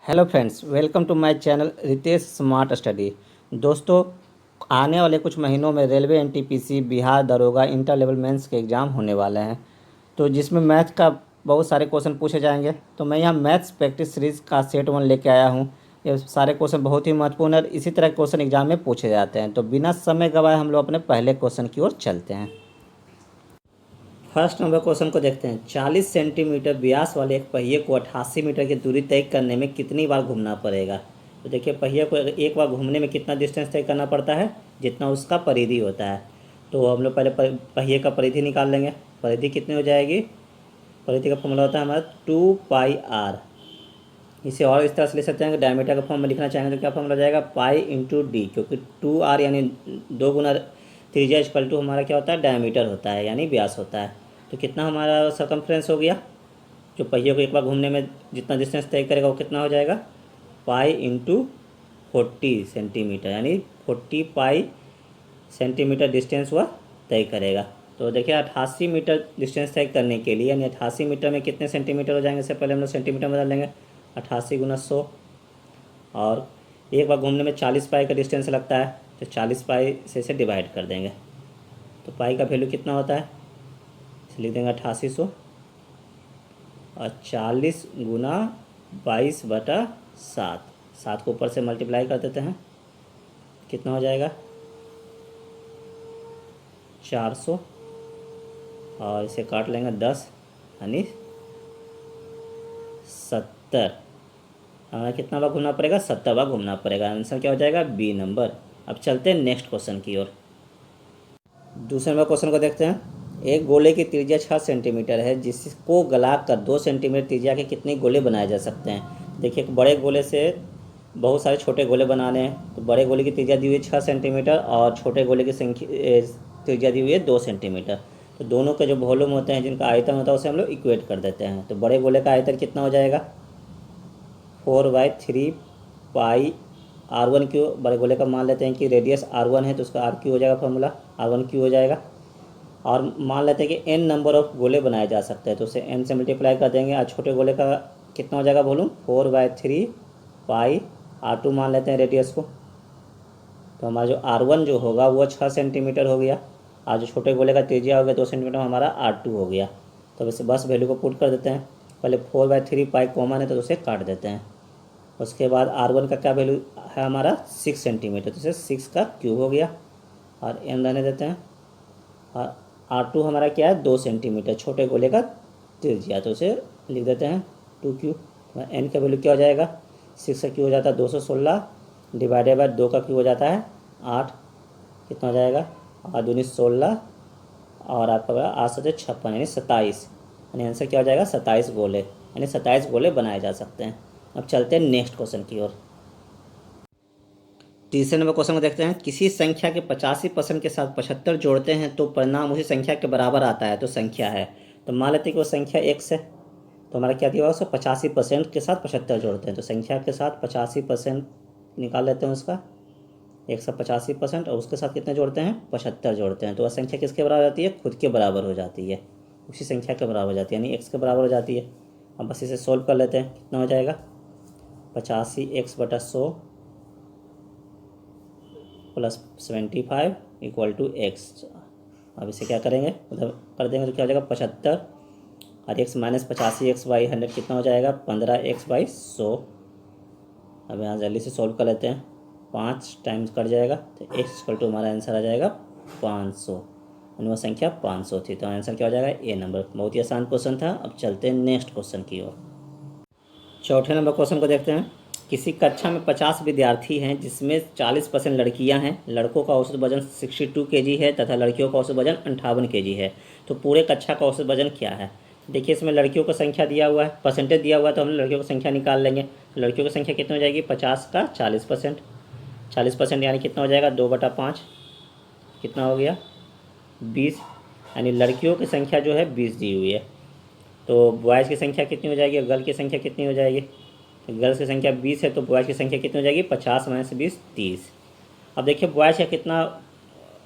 Hello friends, welcome to my channel Ritesh smart study. दोस्तों, आने वाले कुछ महीनों में रेलवे एनटीपीसी बिहार दरोगा इंटर लेवल मेंस के एग्ज़ाम होने वाले हैं, तो जिसमें मैथ का बहुत सारे क्वेश्चन पूछे जाएंगे। तो मैं यहाँ मैथ्स प्रैक्टिस सीरीज़ का सेट 1 लेके आया हूँ। ये सारे क्वेश्चन बहुत ही महत्वपूर्ण है, इसी तरह क्वेश्चन एग्जाम में पूछे जाते हैं। तो बिना समय गवाए हम लोग अपने पहले क्वेश्चन की ओर चलते हैं। फर्स्ट नंबर क्वेश्चन को देखते हैं। 40 सेंटीमीटर व्यास वाले एक पहिए को 88 मीटर की दूरी तय करने में कितनी बार घूमना पड़ेगा। तो देखिए, पहिए को एक बार घूमने में कितना डिस्टेंस तय करना पड़ता है, जितना उसका परिधि होता है। तो हम लोग पहले पहिए का परिधि निकाल लेंगे। परिधि कितनी हो जाएगी। परिधि का फॉर्मूला होता है हमारा 2πr। इसे और इस तरह से ले सकते हैं कि डायमीटर का फॉर्म में लिखना चाहेंगे तो क्या फॉर्मूला हो जाएगा, π×d, क्योंकि 2r यानी 2 गुना त्रिज्या इक्वल टू हमारा क्या होता है, डायमीटर होता है यानी व्यास होता है। तो कितना हमारा सरकमफ्रेंस हो गया, जो पहिए को एक बार घूमने में जितना डिस्टेंस तय करेगा वो कितना हो जाएगा, π×40 सेंटीमीटर, यानी 40 पाई सेंटीमीटर डिस्टेंस वह तय करेगा। तो देखिए 88 मीटर डिस्टेंस तय करने के लिए, यानी 88 मीटर में कितने सेंटीमीटर हो जाएंगे, इससे पहले हम लोग सेंटीमीटर बदल लेंगे। 88 × 100, और एक बार घूमने में 40 पाई का डिस्टेंस लगता है, तो 40 पाई से इसे डिवाइड कर देंगे। तो पाई का वैल्यू कितना होता है, इसे लिख देंगे 8800, और 40 गुना 22/7, 7 को ऊपर से मल्टीप्लाई कर देते हैं, कितना हो जाएगा 400, और इसे काट लेंगे 10 यानी 70। हमें कितना बार घूमना पड़ेगा, 70 बार घूमना पड़ेगा। आंसर क्या हो जाएगा, बी नंबर। अब चलते हैं नेक्स्ट क्वेश्चन की ओर। दूसरे नंबर क्वेश्चन को देखते हैं। एक गोले की त्रिज्या 6 सेंटीमीटर है, जिसको गलाकर 2 सेंटीमीटर त्रिज्या के कितने गोले बनाए जा सकते हैं। देखिए, एक बड़े गोले से बहुत सारे छोटे गोले बनाने हैं। तो बड़े गोले की त्रिज्या दी हुई है 6 सेंटीमीटर, और छोटे गोले की त्रिज्या दी हुई है 2 सेंटीमीटर। तो दोनों के जो वॉल्यूम होते हैं, जिनका आयतन होता है, उसे हम लोग इक्वेट कर देते हैं। तो बड़े गोले का आयतन कितना हो जाएगा, 4/3 πr1/3। बड़े गोले का मान लेते हैं कि रेडियस r1 है, तो उसका r³ हो जाएगा, फॉर्मूला r1³ हो जाएगा। और मान लेते हैं कि n नंबर ऑफ गोले बनाए जा सकते हैं, तो उसे n से मल्टीप्लाई कर देंगे। और छोटे गोले का कितना हो जाएगा वॉल्यूम, 4/3 πr2 मान लेते हैं रेडियस को। तो हमारा जो r1 जो होगा वो 6 सेंटीमीटर हो गया, और जो छोटे गोले का त्रिज्या हो गया 2 सेंटीमीटर, हमारा r2 हो गया। तो इसे बस वैल्यू को पुट कर देते हैं। पहले 4/3 पाई कॉमन है, तो उसे काट देते हैं। उसके बाद r1 का क्या वैल्यू है हमारा, 6 सेंटीमीटर, तो इसे 6 का क्यूब हो गया, और n रहने देते हैं। और r2 हमारा क्या है, 2 सेंटीमीटर, छोटे गोले का त्रिज्या, तो उसे लिख देते हैं 2 क्यूब। n का वैल्यू क्या हो जाएगा, 6 का क्यूब हो जाता है 216, डिवाइडेड बाय 2 का क्यूब हो जाता है 8, कितना हो जाएगा 8×2 = 16, और आपका 8 से 56 यानी 27, यानी आंसर क्या हो जाएगा 27 गोले, यानी 27 गोले बनाए जा सकते हैं। अब चलते हैं नेक्स्ट क्वेश्चन की ओर। तीसरे नंबर क्वेश्चन को देखते हैं। किसी संख्या के 85% के साथ 75 जोड़ते हैं तो परिणाम उसी संख्या के बराबर आता है, तो संख्या है। तो मान लेते हैं कि वो संख्या x है, तो हमारा क्या दिया हुआ, उसको 85% के साथ 75 जोड़ते हैं। तो संख्या के साथ 85% निकाल लेते हैं उसका, 185%, और उसके साथ कितने जोड़ते हैं, 75 जोड़ते हैं। तो वह संख्या किसके बराबर हो जाती है, खुद के बराबर हो जाती है, उसी संख्या के बराबर हो जाती है, यानी x के बराबर हो जाती है। अब बस इसे सोल्व कर लेते हैं, कितना हो जाएगा 85x/100 + 75 = x। अब इसे क्या करेंगे, उधर कर देंगे तो क्या हो जाएगा 75, और x - 85x/100 कितना हो जाएगा, 15x/100। अब यहाँ जल्दी से सॉल्व कर लेते हैं, 5 टाइम्स कट जाएगा, तो x = हमारा आंसर आ जाएगा 500, यानी वह संख्या 500 थी। तो आंसर क्या हो जाएगा, ए नंबर। बहुत ही आसान क्वेश्चन था। अब चलते हैं नेक्स्ट क्वेश्चन की ओर। चौथे नंबर क्वेश्चन को देखते हैं। किसी कक्षा में 50 विद्यार्थी हैं, जिसमें 40% लड़कियां हैं। लड़कों का औसत वजन 62 kg है तथा लड़कियों का औसत वजन 58 kg है। तो पूरे कक्षा का औसत वजन क्या है। देखिए, इसमें लड़कियों का संख्या दिया हुआ है, परसेंटेज दिया हुआ है, तो हम लड़कियों की संख्या निकाल लेंगे। लड़कियों की संख्या कितनी हो जाएगी, 50 का 40%, 40% यानी कितना हो जाएगा 2/5, कितना हो गया 20, यानी लड़कियों की संख्या जो है 20 दी हुई है। तो बॉयज़ की संख्या कितनी हो जाएगी, गर्ल की संख्या कितनी हो जाएगी। गर्ल्स की संख्या 20 है, तो बॉयज़ की संख्या कितनी हो जाएगी, 50 - 20 30। अब देखिए, बॉयज़ का कितना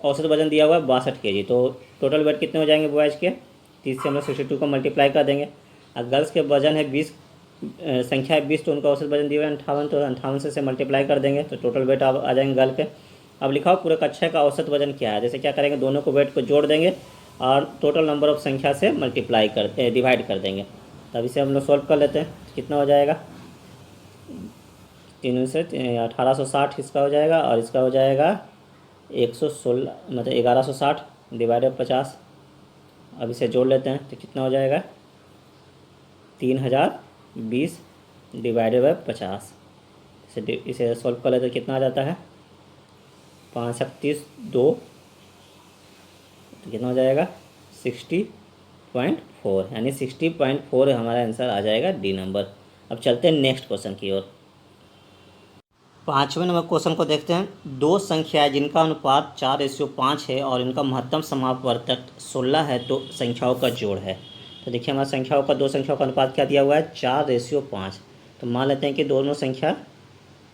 औसत वजन दिया हुआ है, 62 kg। तो टोटल वेट कितने हो जाएंगे बॉयज़ के, 30 से हम लोग 62 को मल्टीप्लाई कर देंगे। और गर्ल्स के वजन है 20 संख्या है 20 तो उनका औसत वजन दिया हुआ है 58, तो 58 से मल्टीप्लाई कर देंगे तो टोटल वेट आ जाएंगे गर्ल के। अब लिखा हो पूरे कक्षा का औसत वजन क्या है। जैसे क्या करेंगे, दोनों को वेट को जोड़ देंगे और टोटल नंबर ऑफ संख्या से मल्टीप्लाई डिवाइड कर देंगे। तब इसे हम लोग सॉल्व कर लेते हैं। कितना हो जाएगा, 3 से 1860 इसका हो जाएगा और इसका हो जाएगा 116 मतलब 1160 डिवाइडेड 50। अब इसे जोड़ लेते हैं तो कितना हो जाएगा 3020 डिवाइडेड बाई 50। इसे सॉल्व कर लेते तो कितना आ जाता है 5 2 तो कितना हो जाएगा 60.4, यानी 60.4 हमारा आंसर आ जाएगा डी नंबर। अब चलते हैं नेक्स्ट क्वेश्चन की ओर। 5वें नंबर क्वेश्चन को देखते हैं। दो संख्याएं जिनका अनुपात 4:5 है और इनका महत्तम समापवर्तक 16 है तो संख्याओं का जोड़ है। तो देखिए हमारा संख्याओं का, दो संख्याओं का अनुपात क्या दिया हुआ है 4:5। तो मान लेते हैं कि दोनों संख्या,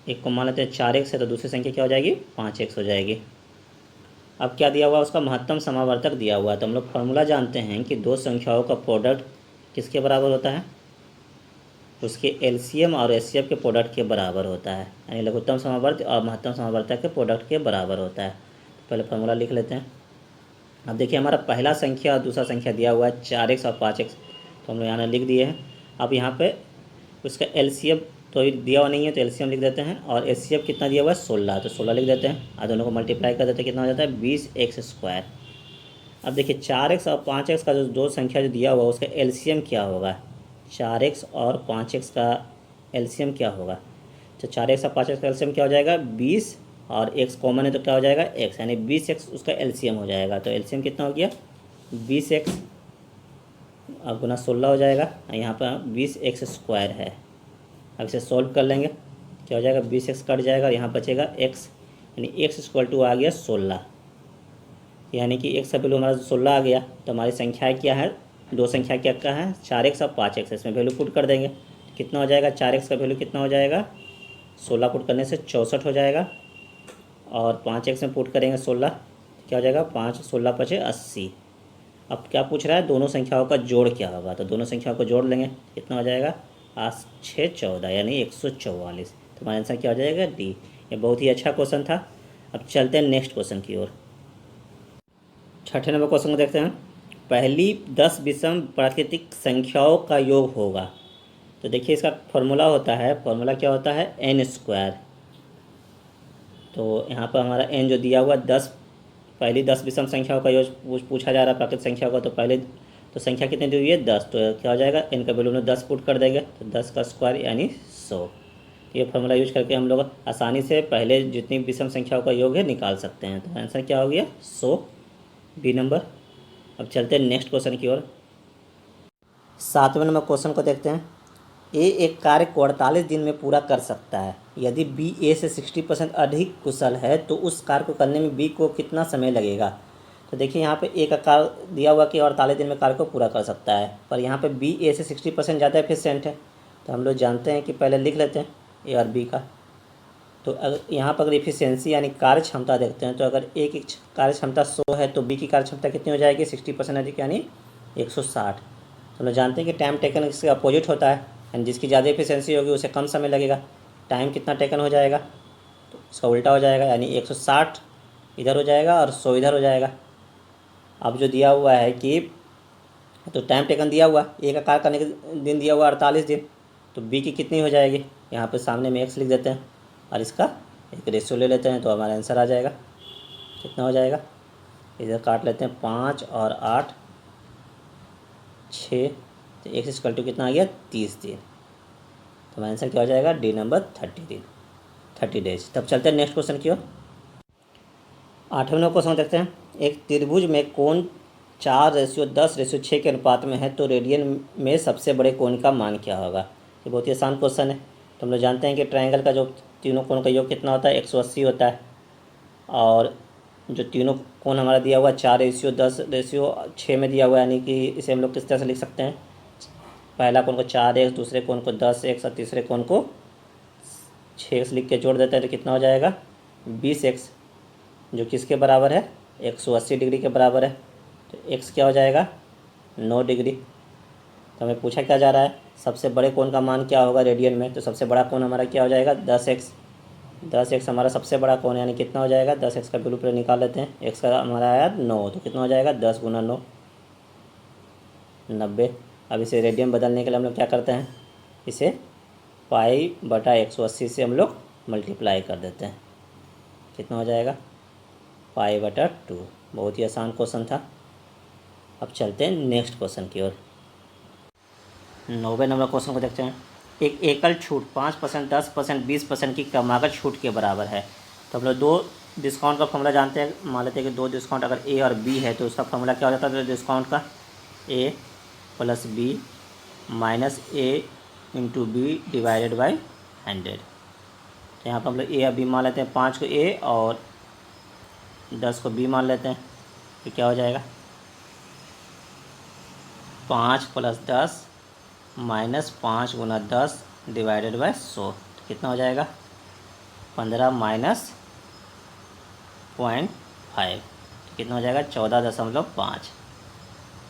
एक को मान लेते हैं 4x है तो दूसरी संख्या क्या हो जाएगी 5x हो जाएगी। अब क्या दिया हुआ है, उसका महत्तम समावर्तक दिया हुआ है। तो हम लोग फार्मूला जानते हैं कि दो संख्याओं का प्रोडक्ट किसके बराबर होता है, उसके एलसीएम और एचसीएफ के प्रोडक्ट के बराबर होता है, यानी लघुत्तम समावर्त और महत्तम समावर्तक के प्रोडक्ट के बराबर होता है। पहले फार्मूला लिख लेते हैं। अब देखिए हमारा पहला संख्या और दूसरा संख्या दिया हुआ है 4x और 5x, तो हम लोग यहाँ लिख दिए हैं। अब यहाँ पे उसका एलसीएम तो दिया हुआ नहीं है तो एलसीएम लिख देते हैं, और एचसीएफ कितना दिया हुआ है 16, तो 16 लिख देते हैं और दोनों को मल्टीप्लाई कर देते हैं, कितना हो जाता है 20x²। अब देखिए 4x और 5x का जो दो संख्या जो दिया हुआ है उसका एलसीएम क्या होगा, 4x और 5x का एलसीएम क्या होगा। तो 4x और 5x का एलसीएम क्या हो जाएगा 20, और x कॉमन है तो क्या हो जाएगा x, यानी 20x उसका एलसीएम हो जाएगा। तो एलसीएम कितना हो गया 20x अब गुना 16 हो जाएगा, यहाँ पर 20x² है। अब इसे सॉल्व कर लेंगे, क्या हो जाएगा 20x कट जाएगा और यहाँ बचेगा x, यानी x = आ गया 16, यानी कि x का वैल्यू हमारा 16 आ गया। तो हमारी संख्याएँ क्या है, दो संख्या क्या है 4x और 5x, इसमें वैल्यू पुट कर देंगे। कितना हो जाएगा 4x का वैल्यू कितना हो जाएगा 16 पुट करने से 64 हो जाएगा, और 5x में पुट करेंगे 16, क्या हो जाएगा 5 16 5 80। अब क्या पूछ रहा है, दोनों संख्याओं का जोड़ क्या होगा। तो दोनों संख्याओं को जोड़ लेंगे, कितना हो जाएगा 8 6 14 यानी 144। तो हमारा आंसर क्या हो जाएगा डी। ये बहुत ही अच्छा क्वेश्चन था। अब चलते हैं नेक्स्ट क्वेश्चन की ओर। 6ठे नंबर क्वेश्चन को देखते हैं। पहली 10 विषम प्राकृतिक संख्याओं का योग होगा। तो देखिए इसका फॉर्मूला होता है, फॉर्मूला क्या होता है n²। तो यहाँ पर हमारा n जो दिया हुआ 10, पहली 10 विषम संख्याओं का योग पूछा जा रहा है प्राकृतिक संख्या का। तो पहले तो संख्या कितनी दी हुई है 10, तो क्या हो जाएगा n का वैल्यू में 10 पुट कर देंगे तो 10 का स्क्वायर यानी 100। ये फार्मूला यूज करके हम लोग आसानी से पहले जितनी विषम संख्याओं का योग है निकाल सकते हैं। तो आंसर क्या हो गया 100 बी नंबर। अब चलते हैं नेक्स्ट क्वेश्चन की ओर। 7वें नंबर क्वेश्चन को देखते हैं। ए एक कार्य को 48 दिन में पूरा कर सकता है। यदि बी ए से 60% अधिक कुशल है तो उस कार्य को करने में बी को कितना समय लगेगा। तो देखिए यहाँ पे ए का कार्य दिया हुआ कि 48 दिन में कार्य को पूरा कर सकता है, पर यहाँ पे बी ए से 60% ज़्यादा एफिशिएंट है। तो हम लोग जानते हैं कि पहले लिख लेते हैं ए और बी का। तो अगर यहाँ पर अगर एफिशिएंसी यानी कार्य क्षमता देखते हैं, तो अगर ए की कार्य क्षमता 100 है तो बी की कार्य क्षमता कितनी हो जाएगी 60% अधिक यानी 160। तो हम लोग जानते हैं कि टाइम टेकन इसके अपोजिट होता है, यानी जिसकी ज़्यादा एफिशिएंसी होगी उसे कम समय लगेगा। टाइम कितना टेकन हो जाएगा, तो इसका उल्टा हो जाएगा, यानी 160 इधर हो जाएगा और 100 इधर हो जाएगा। अब जो दिया हुआ है कि तो टाइम टेकन दिया हुआ ए का कार्य करने के दिन दिया हुआ 48 दिन, तो बी की कितनी हो जाएगी, यहाँ पे सामने में x लिख देते हैं और इसका एक रेशियो ले लेते हैं तो हमारा आंसर आ जाएगा। कितना हो जाएगा, इधर काट लेते हैं 5 और 8 6, तो x = कितना आ गया 30 दिन। तो हमारा आंसर क्या हो जाएगा डी नंबर 30 दिन, 30 डेज। तब चलते हैं नेक्स्ट क्वेश्चन की ओर। 8वें नंबर क्वेश्चन देखते हैं। एक त्रिभुज में कोण 4:10:6 के अनुपात में है तो रेडियन में सबसे बड़े कोण का मान क्या होगा। ये बहुत ही आसान क्वेश्चन है। तो हम लोग जानते हैं कि ट्रायंगल का जो तीनों कोण का योग कितना होता है 180 होता है, और जो तीनों कोण हमारा दिया हुआ 4:10:6 में दिया हुआ है, यानी कि इसे हम लोग किस तरह से लिख सकते हैं, पहला कोण को 4x, दूसरे कोण को 10x और तीसरे कोण को 6x लिख के जोड़ देते हैं तो कितना हो जाएगा 20x, जो किसके बराबर है 180 डिग्री के बराबर है। तो x क्या हो जाएगा 9 डिग्री। तो हमें पूछा क्या जा रहा है सबसे बड़े कोण का मान क्या होगा रेडियन में, तो सबसे बड़ा कोण हमारा क्या हो जाएगा 10x। 10x हमारा सबसे बड़ा कोण यानी कितना हो जाएगा, 10x का वैल्यू पर निकाल लेते हैं। x का हमारा आया 9, तो कितना हो जाएगा 10 गुना 9 90। अब इसे रेडियन बदलने के लिए हम लोग क्या करते हैं, इसे पाई बटा 180 से हम लोग मल्टीप्लाई कर देते हैं। कितना हो जाएगा पाई बटा 2। बहुत ही आसान क्वेश्चन था। अब चलते हैं नेक्स्ट क्वेश्चन की ओर। 90 नंबर क्वेश्चन को देखते हैं। एक एकल छूट 5%, 10%, 20% की क्रमागत छूट के बराबर है। तो हम लोग दो डिस्काउंट का फॉर्मूला जानते हैं। मान लेते हैं कि दो डिस्काउंट अगर ए और बी है तो उसका फॉर्मूला क्या हो जाता है डिस्काउंट का, A plus B minus A into B divided by 100। तो यहाँ पर हम लोग ए और बी मान लेते हैं, 5 को ए और 10 को बी मान लेते हैं। तो क्या हो जाएगा 5 plus 10 minus 5 Guna 10 divided by 100। तो कितना हो जाएगा 15 माइनस 0.5। तो कितना हो जाएगा 14.5।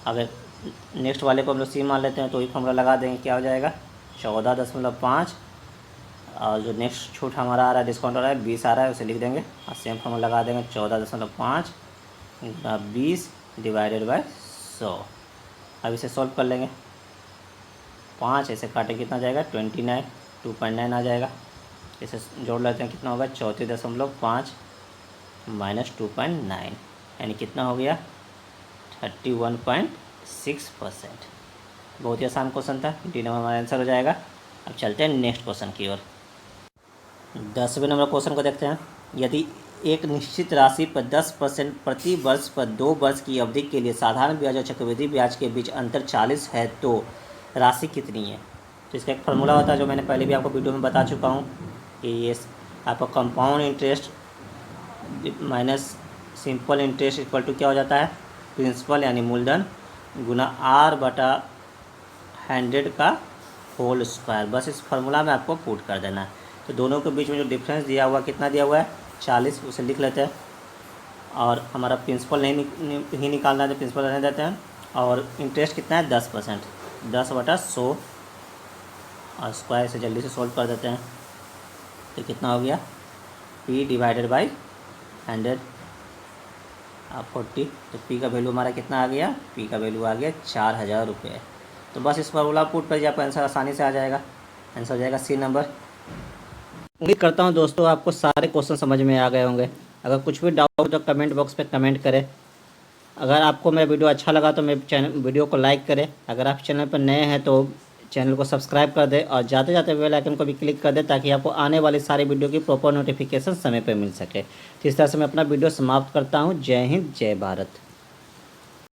अब एक नेक्स्ट वाले को हम लोग सी मान लेते हैं, तो वही फॉर्मूला लगा देंगे। क्या हो जाएगा 14.5 और जो नेक्स्ट छूट हमारा आ रहा है डिस्काउंट आ रहा है 20 आ रहा है, उसे लिख देंगे और सेम फॉर्मूला लगा देंगे 14.5 गुना 20 डिवाइडेड बाई 100। अब इसे सॉल्व कर लेंगे। 5 ऐसे काटे कितना जाएगा 29, 2.9 आ जाएगा। इसे जोड़ लेते हैं, कितना होगा 34.5 माइनस 2.9 यानी कितना हो गया 31.6%। बहुत ही आसान क्वेश्चन था। डी नंबर हमारा आंसर हो जाएगा। अब चलते हैं नेक्स्ट क्वेश्चन की ओर। 10वें नंबर क्वेश्चन को देखते हैं। यदि एक निश्चित राशि पर 10% प्रति वर्ष पर 2 वर्ष की अवधि के लिए साधारण ब्याज और चक्रवृद्धि ब्याज के बीच अंतर 40 है तो राशि कितनी है। तो इसका एक फार्मूला होता है जो मैंने पहले भी आपको वीडियो में बता चुका हूँ कि ये आपका compound interest minus simple interest equal to क्या हो जाता है प्रिंसिपल यानी मूलधन गुना आर बटा 100 का होल स्क्वायर। बस इस फार्मूला में आपको पुट कर देना है। तो दोनों के बीच में जो डिफरेंस दिया हुआ कितना दिया हुआ है 40, उसे लिख लेते हैं। और हमारा प्रिंसिपल नहीं निकालना है तो प्रिंसिपल रहने देते हैं। और इंटरेस्ट कितना है 10%, 10/100 और स्क्वायर से जल्दी से सॉल्व कर देते हैं। तो कितना हो गया P डिवाइडेड बाई 100 40। तो P का वैल्यू हमारा कितना आ गया, P का वैल्यू आ गया 4000 रुपये। तो बस इस फार्मूला पुट पर आपका आंसर आसानी से आ जाएगा। आंसर हो जाएगा सी नंबर। उम्मीद करता हूँ दोस्तों आपको सारे क्वेश्चन समझ में आ गए होंगे। अगर कुछ भी डाउट हो तो कमेंट बॉक्स पे कमेंट करें। अगर आपको मेरा वीडियो अच्छा लगा तो मेरे वीडियो को लाइक करें। अगर आप चैनल पर नए हैं तो चैनल को सब्सक्राइब कर दें और जाते जाते बेल आइकन को भी क्लिक कर दें ताकि आपको आने वाली सारी वीडियो की प्रॉपर नोटिफिकेशन समय पर मिल सके। तो इस तरह से मैं अपना वीडियो समाप्त करता हूँ। जय हिंद, जय भारत।